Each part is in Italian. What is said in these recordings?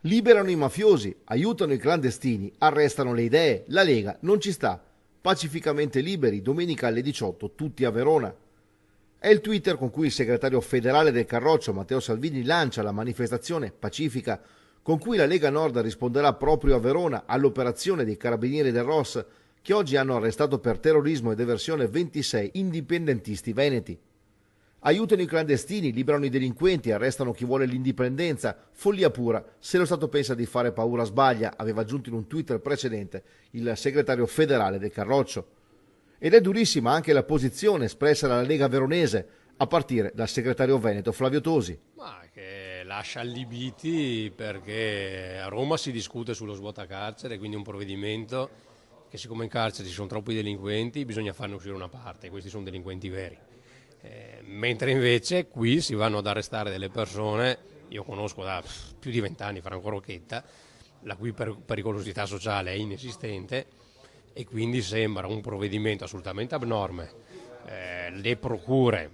Liberano i mafiosi, aiutano i clandestini, arrestano le idee, la Lega non ci sta. Pacificamente liberi, domenica alle 18, tutti a Verona. È il Twitter con cui il segretario federale del Carroccio, Matteo Salvini, lancia la manifestazione pacifica con cui la Lega Nord risponderà proprio a Verona all'operazione dei carabinieri del ROS che oggi hanno arrestato per terrorismo ed eversione 26 indipendentisti veneti. Aiutano i clandestini, liberano i delinquenti, arrestano chi vuole l'indipendenza. Follia pura, se lo Stato pensa di fare paura sbaglia, aveva aggiunto in un Twitter precedente il segretario federale del Carroccio. Ed è durissima anche la posizione espressa dalla Lega veronese, a partire dal segretario veneto Flavio Tosi. Ma che lascia allibiti perché a Roma si discute sullo svuotacarcere, quindi un provvedimento che siccome in carcere ci sono troppi delinquenti bisogna farne uscire una parte, questi sono delinquenti veri. Mentre invece qui si vanno ad arrestare delle persone, io conosco da più di 20 anni Franco Rocchetta, la cui pericolosità sociale è inesistente e quindi sembra un provvedimento assolutamente abnorme. Le procure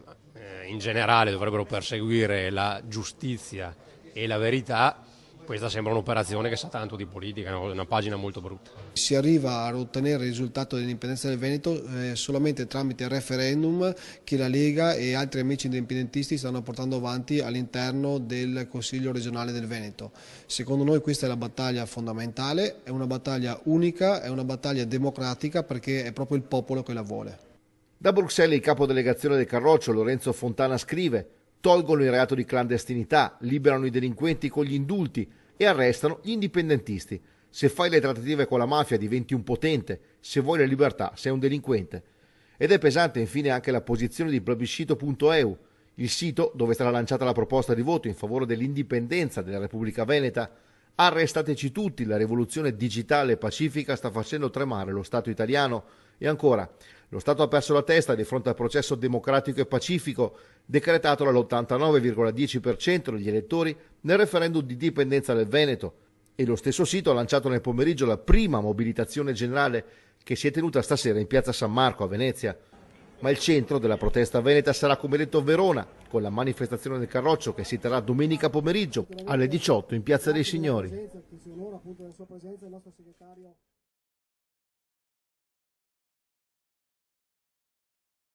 in generale dovrebbero perseguire la giustizia e la verità. Questa sembra un'operazione che sa tanto di politica, è una pagina molto brutta. Si arriva a ottenere il risultato dell'indipendenza del Veneto solamente tramite il referendum che la Lega e altri amici indipendentisti stanno portando avanti all'interno del Consiglio regionale del Veneto. Secondo noi questa è la battaglia fondamentale, è una battaglia unica, è una battaglia democratica perché è proprio il popolo che la vuole. Da Bruxelles il capodelegazione del Carroccio, Lorenzo Fontana, scrive: tolgono il reato di clandestinità, liberano i delinquenti con gli indulti e arrestano gli indipendentisti. Se fai le trattative con la mafia diventi un potente, se vuoi la libertà sei un delinquente. Ed è pesante infine anche la posizione di plebiscito.eu, il sito dove è stata lanciata la proposta di voto in favore dell'indipendenza della Repubblica Veneta. Arrestateci tutti, la rivoluzione digitale e pacifica sta facendo tremare lo Stato italiano. E ancora, lo Stato ha perso la testa di fronte al processo democratico e pacifico decretato dall'89,10% degli elettori nel referendum di indipendenza del Veneto, e lo stesso sito ha lanciato nel pomeriggio la prima mobilitazione generale che si è tenuta stasera in piazza San Marco a Venezia. Ma il centro della protesta veneta sarà, come detto, Verona, con la manifestazione del Carroccio che si terrà domenica pomeriggio alle 18 in piazza dei Signori.